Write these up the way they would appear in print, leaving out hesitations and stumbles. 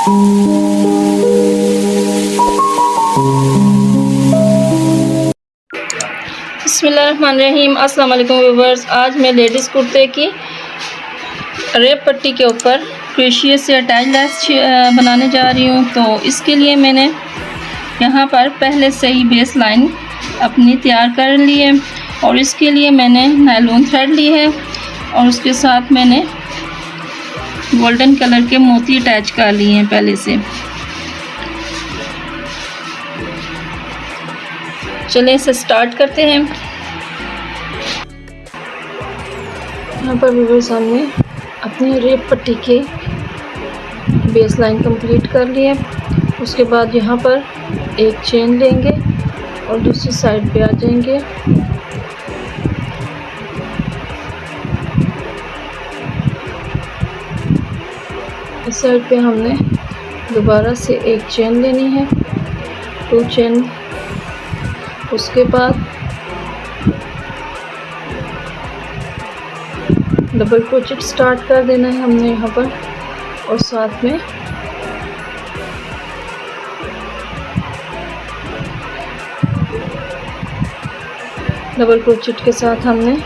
बिस्मिल्लाहिर्रहमानिर्रहीम। अस्सलाम वालेकुम व्यूवर्स। आज मैं लेडीज़ कुर्ते की रेप पट्टी के ऊपर क्रोशिया से अटैच लेस बनाने जा रही हूँ। तो इसके लिए मैंने यहाँ पर पहले से ही बेस लाइन अपनी तैयार कर ली है और इसके लिए मैंने नायलॉन थ्रेड ली है और उसके साथ मैंने गोल्डन कलर के मोती अटैच कर लिए हैं पहले से। चलें इसे स्टार्ट करते हैं। यहाँ पर व्यूअर्स हमने अपनी रेप पट्टी के बेस लाइन कंप्लीट कर ली है। उसके बाद यहाँ पर एक चेन लेंगे और दूसरी साइड पे आ जाएंगे। इस साइड पे हमने दोबारा से एक चेन लेनी है, 2 चेन। उसके बाद डबल क्रोचेट स्टार्ट कर देना है हमने यहाँ पर और साथ में डबल क्रोचेट के साथ हमने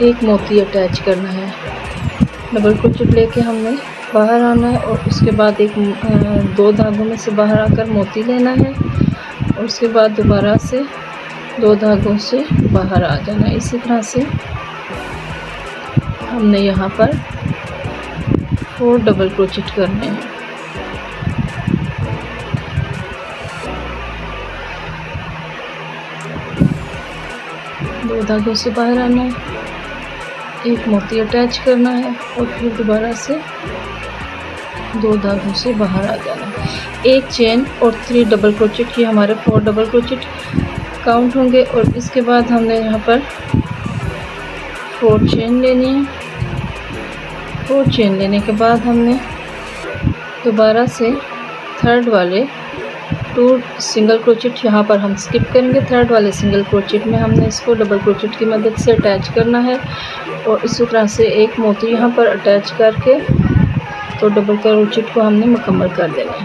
एक मोती अटैच करना है। डबल क्रोचेट लेके हमने बाहर आना है और उसके बाद एक 2 धागों में से बाहर आकर मोती लेना है और उसके बाद दोबारा से 2 धागों से बाहर आ जाना है। इसी तरह से हमने यहाँ पर 4 डबल क्रोचेट करने हैं। दो धागों से बाहर आना है, एक मोती अटैच करना है और फिर दोबारा से 2 धागों से बाहर आ जाना है। एक चेन और 3 डबल क्रोचेट, ये हमारे 4 डबल क्रोचेट काउंट होंगे। और इसके बाद हमने यहाँ पर 4 चेन लेनी है। 4 चेन लेने के बाद हमने दोबारा से थर्ड वाले 2 सिंगल क्रोचेट यहाँ पर हम स्किप करेंगे। थर्ड वाले सिंगल क्रोचेट में हमने इसको डबल क्रोचेट की मदद से अटैच करना है और इसी तरह से एक मोती यहाँ पर अटैच करके तो डबल क्रोचेट को हमने मुकम्मल कर देना है।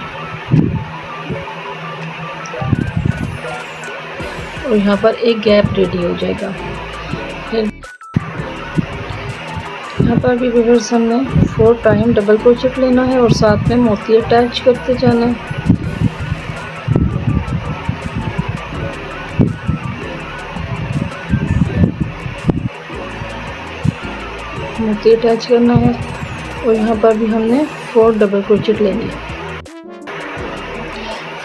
और यहाँ पर एक गैप रेडी हो जाएगा। फिर यहाँ पर भी व्यूअर्स हमने 4 टाइम डबल क्रोचेट लेना है और साथ में मोती अटैच करते जाना है। मोती अटैच करना है और यहाँ पर भी हमने 4 डबल क्रोचेट लेने हैं।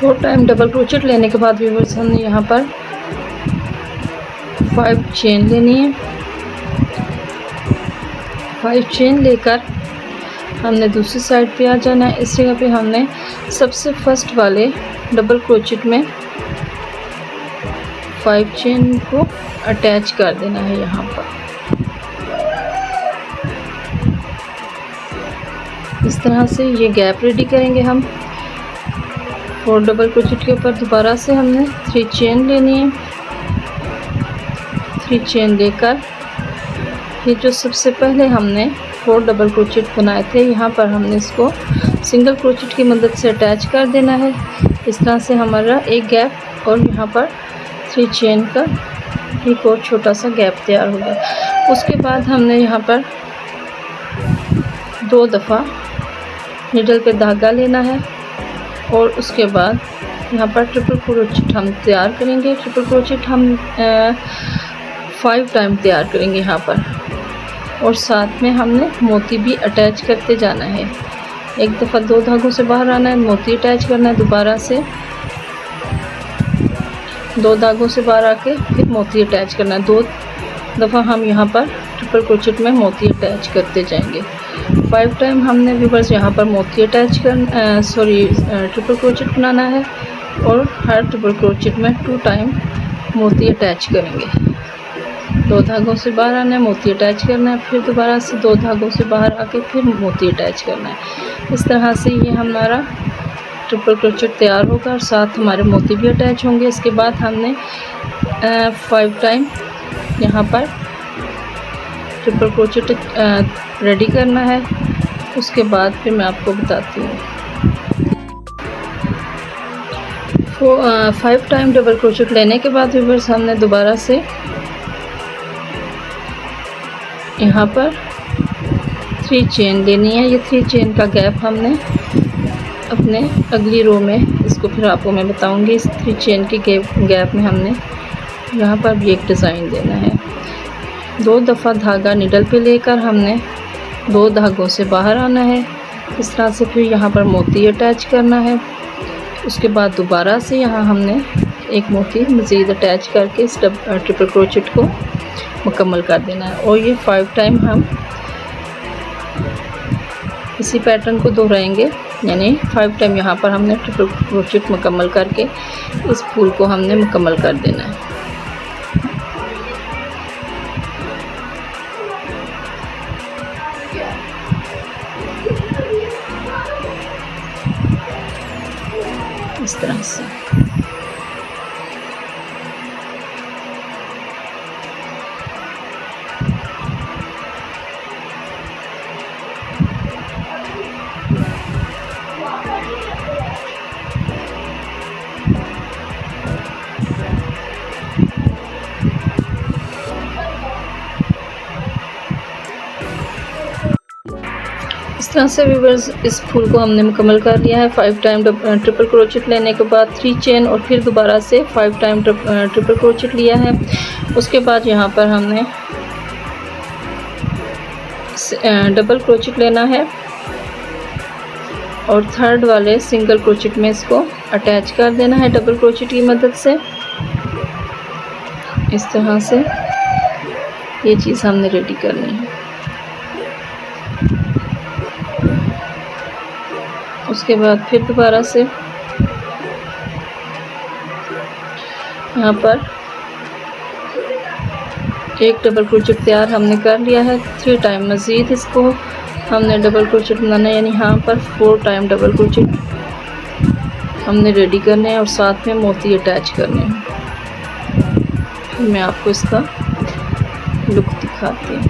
4 टाइम डबल क्रोचेट लेने के बाद व्यूअर्स हमने यहाँ पर 5 चेन लेनी है। 5 चेन लेकर हमने दूसरी साइड पे आ जाना है। इस जगह पे हमने सबसे फर्स्ट वाले डबल क्रोचेट में 5 चेन को अटैच कर देना है। यहाँ पर इस तरह से ये गैप रेडी करेंगे हम। 4 डबल क्रोचेट के ऊपर दोबारा से हमने 3 चेन लेनी है। 3 चेन लेकर ये जो सबसे पहले हमने 4 डबल क्रोचेट बनाए थे यहाँ पर हमने इसको सिंगल क्रोचेट की मदद से अटैच कर देना है। इस तरह से हमारा एक गैप और यहाँ पर 3 चेन का एक और छोटा सा गैप तैयार हो गया। उसके बाद हमने यहाँ पर 2 दफ़ा नीडल पे धागा लेना है और उसके बाद यहाँ पर ट्रिपल क्रोचेट हम तैयार करेंगे। ट्रिपल क्रोचेट हम 5 टाइम तैयार करेंगे यहाँ पर और साथ में हमने मोती भी अटैच करते जाना है। एक दफ़ा 2 धागों से बाहर आना है, मोती अटैच करना है, दोबारा से 2 धागों से बाहर आके फिर मोती अटैच करना है। 2 दफ़ा हम यहाँ पर ट्रिपल क्रोचेट में मोती अटैच करते जाएंगे। 5 टाइम हमने व्यूअर्स यहाँ पर मोती अटैच ट्रिपल क्रोचेट बनाना है और हर ट्रिपल क्रोचेट में 2 टाइम मोती अटैच करेंगे। 2 धागों से बाहर आना है, मोती अटैच करना है, फिर दोबारा से 2 धागों से बाहर आके फिर मोती अटैच करना है। इस तरह से ये हमारा ट्रिपल क्रोचेट तैयार होगा और साथ हमारे मोती भी अटैच होंगे। इसके बाद हमने 5 टाइम यहाँ पर ट्रिपल क्रोचेट रेडी करना है। उसके बाद फिर मैं आपको बताती हूँ। 5 टाइम डबल क्रोचेट लेने के बाद व्यूअर्स हमने दोबारा से यहाँ पर 3 चेन लेनी है। ये 3 चेन का गैप हमने अपने अगली रो में, इसको फिर आपको मैं बताऊंगी, इस 3 चेन के गैप में हमने यहाँ पर भी एक डिज़ाइन देना है। 2 दफ़ा धागा निडल पे लेकर हमने 2 धागों से बाहर आना है। इस तरह से फिर यहाँ पर मोती अटैच करना है। उसके बाद दोबारा से यहाँ हमने एक मोती मज़ीद अटैच करके इस ट्रिपल क्रोचेट को मुकम्मल कर देना है। और ये 5 टाइम हम इसी पैटर्न को दोहराएंगे, यानी 5 टाइम यहाँ पर हमने ट्रिपल क्रोचेट मुकम्मल करके इस फूल को हमने मुकम्मल कर देना है। इस तरह से व्यूअर्स इस फूल को हमने मुकम्मल कर लिया है। 5 टाइम ट्रिपल क्रोचेट लेने के बाद 3 चेन और फिर दोबारा से 5 टाइम ट्रिपल क्रोचेट लिया है। उसके बाद यहाँ पर हमने डबल क्रोचेट लेना है और थर्ड वाले सिंगल क्रोचेट में इसको अटैच कर देना है डबल क्रोचेट की मदद से। इस तरह से ये चीज़ हमने रेडी करनी है। उसके बाद फिर दोबारा से यहाँ पर एक डबल क्रोचेट तैयार हमने कर लिया है। 3 टाइम मज़ीद इसको हमने डबल क्रोचेट बनाना है, यानी यहाँ पर 4 टाइम डबल क्रोचेट हमने रेडी करने हैं और साथ में मोती अटैच करने हैं। फिर मैं आपको इसका लुक दिखाती हूँ।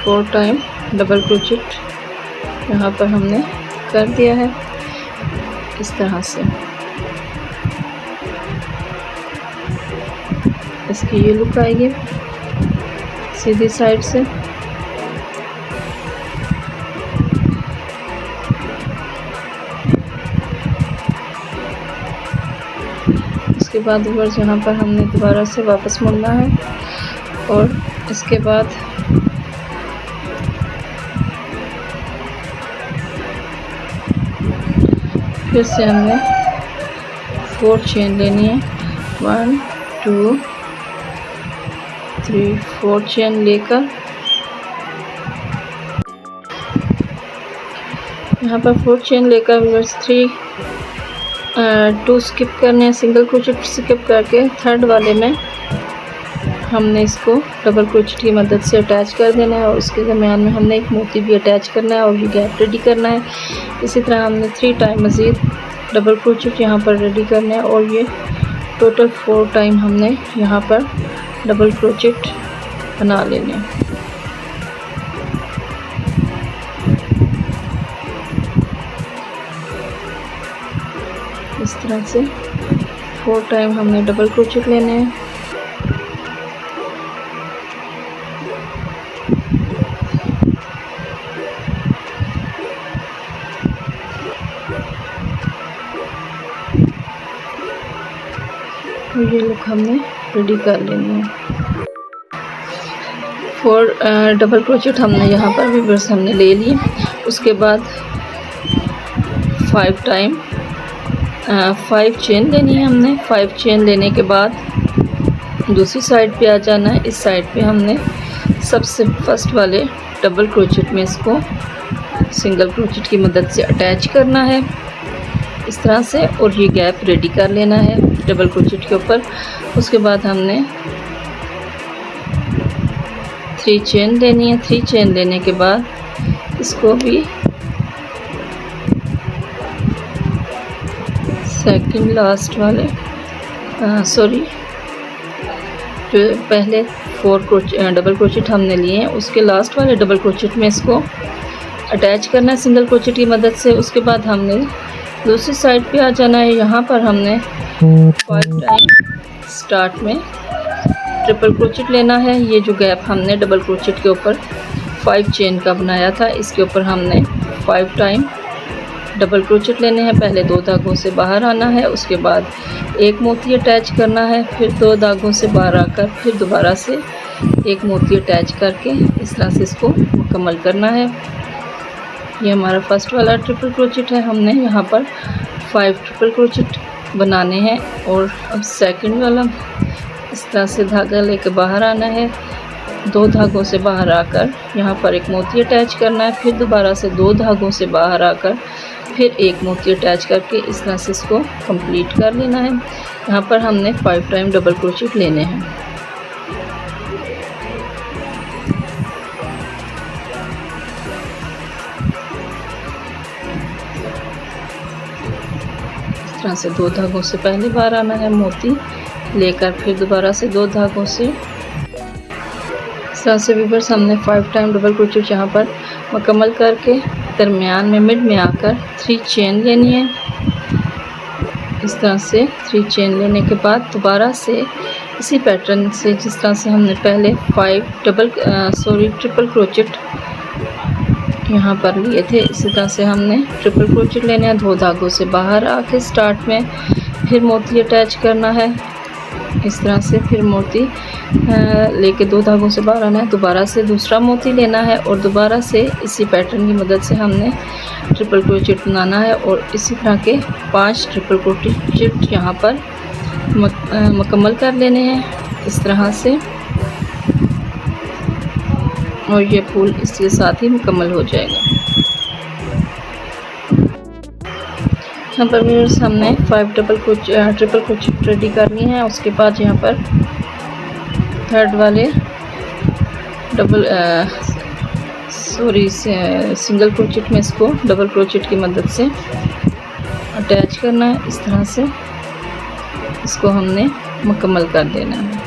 फोर टाइम डबल क्रोचेट यहाँ पर हमने कर दिया है। इस तरह से इसकी ये लुक आएगी सीधी साइड से। इसके बाद व्यूअर्स यहाँ पर हमने दोबारा से वापस मुड़ना है और इसके बाद फिर से हमने 4 चेन लेनी है। 1 2 3 4 चेन लेकर यहाँ पर 4 चेन लेकर व्यूअर्स 2 स्किप करने हैं, सिंगल क्रोचेट स्किप करके थर्ड वाले में हमने इसको डबल क्रोचेट की मदद से अटैच कर देना है और उसके दरमियान में हमने एक मोती भी अटैच करना है और ये गैप रेडी करना है। इसी तरह हमने 3 टाइम मज़ीद डबल क्रोचेट यहाँ पर रेडी करना है और ये टोटल 4 टाइम हमने यहाँ पर डबल क्रोचेट बना लेने हैं। इस तरह से 4 टाइम हमने डबल क्रोचेट लेने हैं। ये लुक हमने रेडी कर लेनी है। 4 डबल क्रोचेट हमने यहाँ पर व्यूअर्स हमने ले लिए। उसके बाद 5 टाइम 5 चेन लेनी है हमने। 5 चेन लेने के बाद दूसरी साइड पे आ जाना है। इस साइड पे हमने सबसे फर्स्ट वाले डबल क्रोचेट में इसको सिंगल क्रोचेट की मदद से अटैच करना है इस तरह से और ये गैप रेडी कर लेना है डबल क्रोचेट के ऊपर। उसके बाद हमने 3 चेन लेनी है। 3 चेन लेने के बाद इसको भी सेकंड लास्ट वाले सॉरी जो पहले 4 डबल क्रोचेट हमने लिए हैं उसके लास्ट वाले डबल क्रोचेट में इसको अटैच करना है सिंगल क्रोचेट की मदद से। उसके बाद हमने दूसरी साइड पे आ जाना है। यहाँ पर हमने 5 टाइम स्टार्ट में ट्रिपल क्रोचेट लेना है। ये जो गैप हमने डबल क्रोचेट के ऊपर 5 चेन का बनाया था इसके ऊपर हमने 5 टाइम डबल क्रोचेट लेने हैं। पहले 2 धागों से बाहर आना है, उसके बाद एक मोती अटैच करना है, फिर 2 धागों से बाहर आकर फिर दोबारा से एक मोती अटैच करके इस तरह से इसको मुकम्मल करना है। ये हमारा फर्स्ट वाला ट्रिपल क्रोचेट है। हमने यहाँ पर 5 ट्रिपल क्रोचेट बनाने हैं और अब सेकंड वाला इस तरह से धागा लेके बाहर आना है। 2 धागों से बाहर आकर यहाँ पर एक मोती अटैच करना है, फिर दोबारा से 2 धागों से बाहर आकर फिर एक मोती अटैच करके इस तरह से इसको कंप्लीट कर लेना है। यहाँ पर हमने 5 टाइम डबल क्रोचेट लेने हैं। इस तरह से 2 धागों से पहले बाहर आना है, मोती लेकर फिर दोबारा से 2 धागों से इस तरह से व्यूअर्स हमने 5 टाइम डबल क्रोचेट यहाँ पर मुकम्मल करके दरमियान में मिड में आकर 3 चेन लेनी है। इस तरह से 3 चेन लेने के बाद दोबारा से इसी पैटर्न से जिस तरह से हमने पहले 5 ट्रिपल क्रोचेट यहाँ पर लिए थे इसी तरह से हमने ट्रिपल क्रोचेट लेने हैं। 2 धागों से बाहर आके स्टार्ट में फिर मोती अटैच करना है इस तरह से, फिर मोती लेके 2 धागों से बाहर आना है, दोबारा से दूसरा मोती लेना है और दोबारा से इसी पैटर्न की मदद से हमने ट्रिपल क्रोचेट बनाना है और इसी तरह के 5 ट्रिपल क्रोचेट यहाँ पर मुकम्मल कर लेने हैं इस तरह से और ये फूल इसके साथ ही मुकम्मल हो जाएगा। यहाँ पर व्यूअर्स हमने 5 ट्रिपल क्रोचेट रेडी करनी है। उसके बाद यहाँ पर थर्ड वाले सिंगल क्रोचेट में इसको डबल क्रोचेट की मदद से अटैच करना है। इस तरह से इसको हमने मुकम्मल कर देना है।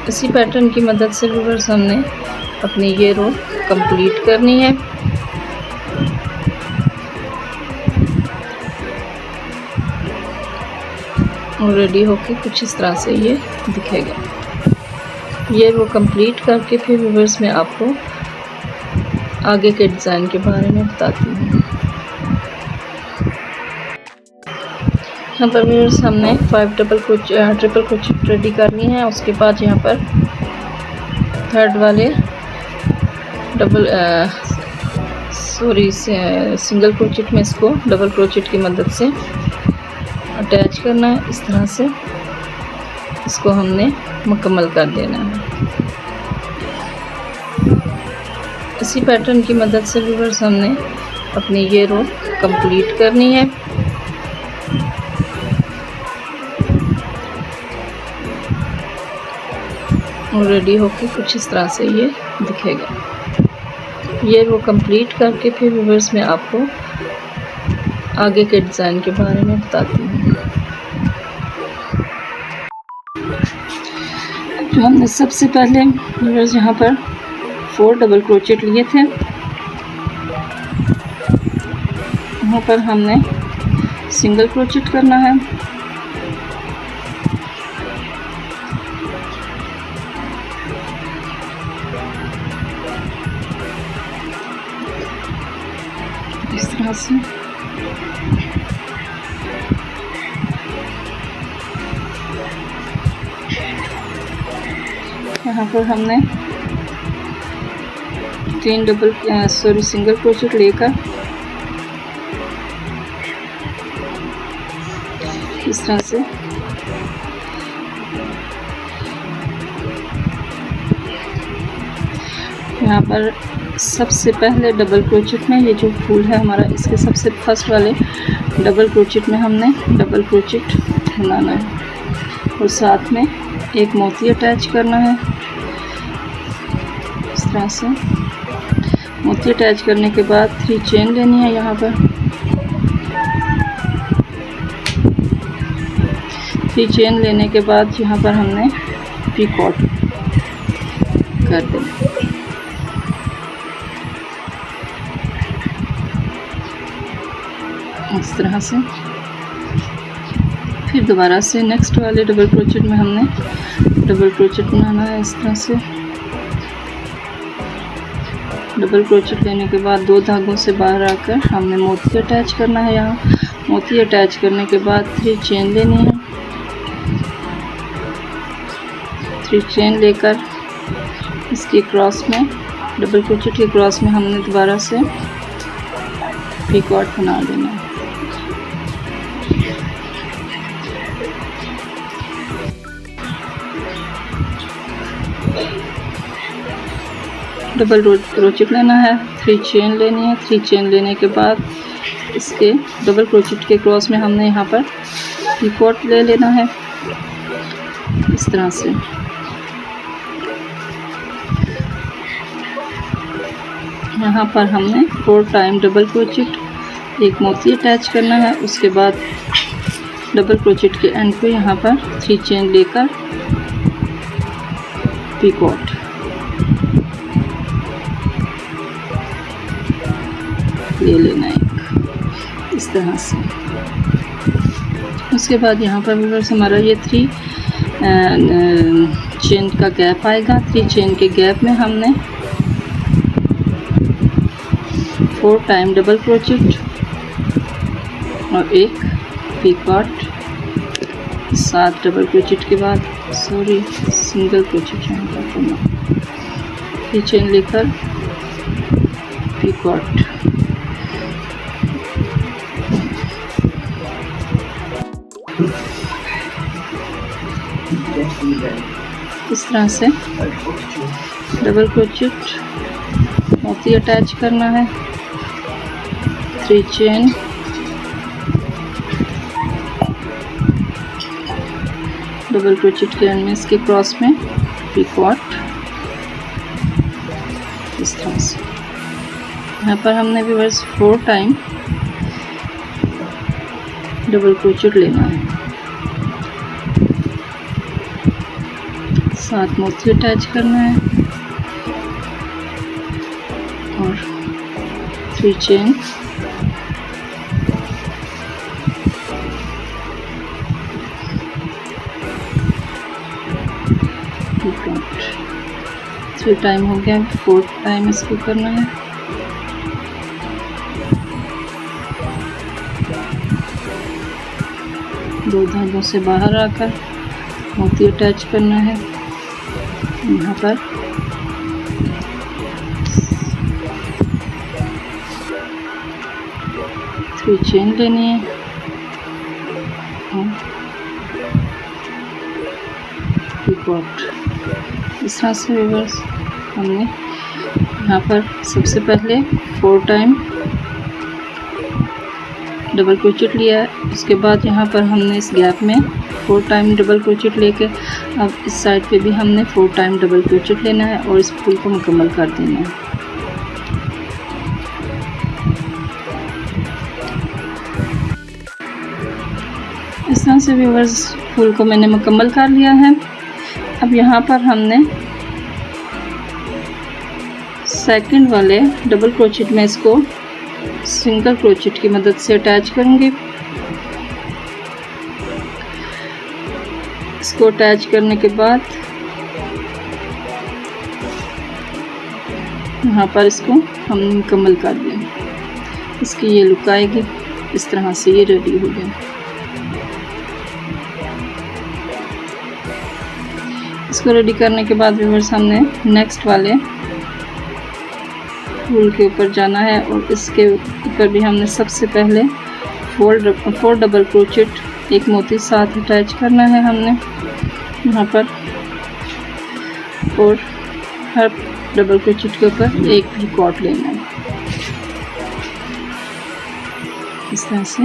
इसी पैटर्न की मदद से व्यूअर्स हमने अपनी ये रो कंप्लीट करनी है। और रेडी होके कुछ इस तरह से ये दिखेगा। ये रो कंप्लीट करके फिर व्यूअर्स मैं आपको आगे के डिज़ाइन के बारे में बताती हूँ। यहाँ पर व्यूअर्स हमने 5 ट्रिपल क्रोचेट रेडी करनी है। उसके बाद यहाँ पर थर्ड वाले सिंगल क्रोचेट में इसको डबल क्रोचेट की मदद से अटैच करना है। इस तरह से इसको हमने मुकम्मल कर देना है। इसी पैटर्न की मदद से व्यूअर्स हमने अपनी ये रो कंप्लीट करनी है। और रेडी होके कुछ इस तरह से ये दिखेगा। ये रो कंप्लीट करके फिर व्यूअर्स मैं आपको आगे के डिज़ाइन के बारे में बताती हूँ। जो हमने सबसे पहले व्यूअर्स यहाँ पर 4 डबल क्रोचेट लिए थे, यहाँ पर हमने सिंगल क्रोचेट करना है। इस तरह से यहाँ पर हमने 3 सिंगल क्रोचेट लेकर इस तरह से यहाँ पर सबसे पहले डबल क्रोचेट में ये जो फूल है हमारा, इसके सबसे फर्स्ट वाले डबल क्रोचेट में हमने डबल क्रोचेट बनाना है और साथ में एक मोती अटैच करना है। इस तरह से मोती अटैच करने के बाद 3 चेन लेनी है यहाँ पर 3 चेन लेने के बाद यहाँ पर हमने पीकॉट कर देना। इस तरह से फिर दोबारा से नेक्स्ट वाले डबल क्रोचेट में हमने डबल क्रोचेट बनाना है। इस तरह से डबल क्रोचेट लेने के बाद 2 धागों से बाहर आकर हमने मोती अटैच करना है। यहाँ मोती अटैच करने के बाद 3 चेन लेनी है। 3 चेन लेकर इसके क्रॉस में डबल क्रोचेट के क्रॉस में हमने दोबारा से पीकॉट बना देना है। डबल क्रोचेट लेना है, 3 चेन लेनी है। 3 चेन लेने के बाद इसके डबल क्रोचेट के क्रॉस में हमने यहाँ पर पीकॉट ले लेना है। इस तरह से यहाँ पर हमने 4 टाइम डबल क्रोचेट, एक मोती अटैच करना है। उसके बाद डबल क्रोचेट के एंड पे यहाँ पर 3 चेन लेकर पीकॉट ले लेना है इस तरह से। उसके बाद यहाँ पर व्यूअर्स हमारा ये 3 चेन का गैप आएगा। 3 चेन के गैप में हमने 4 टाइम डबल क्रोचेट और एक पीकॉट, 7 डबल क्रोचेट के बाद सिंगल क्रोचेट यहाँ पर करना। 3 चेन लेकर पीकॉट, इस तरह से डबल क्रोचेट मोती अटैच करना है। 3 चेन, डबल क्रोचेट के एंड में इसके क्रॉस में पीकॉट, इस तरह से। यहाँ पर हमने व्यूअर्स 4 टाइम डबल क्रोचेट लेना है। 7 मोती अटैच करना है और 3 चेन, पीकॉट। 3 टाइम हो गया, 4th टाइम इसको करना है। दो धागों से बाहर आकर मोती अटैच करना है। यहाँ पर 3 चेन लेनी है और पीकॉट। इस तरह से व्यूअर्स हमने यहाँ पर सबसे पहले 4 टाइम डबल क्रोचेट लिया है। उसके बाद यहाँ पर हमने इस गैप में 4 टाइम डबल क्रोचेट लेके अब इस साइड पे भी हमने 4 टाइम डबल क्रोचेट लेना है और इस फूल को मुकम्मल कर देना है। इस तरह से व्यूअर्स फूल को मैंने मुकम्मल कर लिया है। अब यहाँ पर हमने सेकंड वाले डबल क्रोचेट में इसको सिंगल क्रोचेट की मदद से अटैच करूँगी। इसको अटैच करने के बाद यहाँ पर इसको हम मुकम्मल कर देंगे। इसकी ये लुक आएगी। इस तरह से ये रेडी हो गया। इसको रेडी करने के बाद व्यूअर्स हमने नेक्स्ट वाले फूल के ऊपर जाना है और इसके ऊपर भी हमने सबसे पहले 4 डबल क्रोचेट, एक मोती साथ अटैच करना है हमने यहाँ पर। और हर डबल क्रोचेट के ऊपर एक पीकॉट लेना है इस तरह से।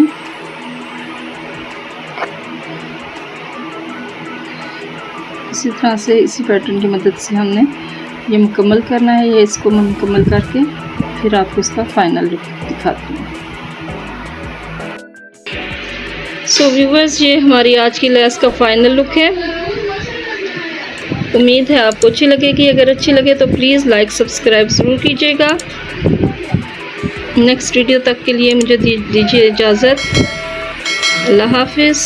इसी तरह से इसी पैटर्न की मदद से हमने ये मुकम्मल करना है। ये इसको मैं मुकम्मल करके फिर आपको इसका फाइनल लुक दिखाती हूँ। सो व्यूवर्स, ये हमारी आज की लेस का फाइनल लुक है। उम्मीद है आपको अच्छी लगेगी। अगर अच्छी लगे तो प्लीज़ लाइक सब्सक्राइब ज़रूर कीजिएगा। नेक्स्ट वीडियो तक के लिए मुझे दीजिए इजाज़त। अल्लाह हाफिज़।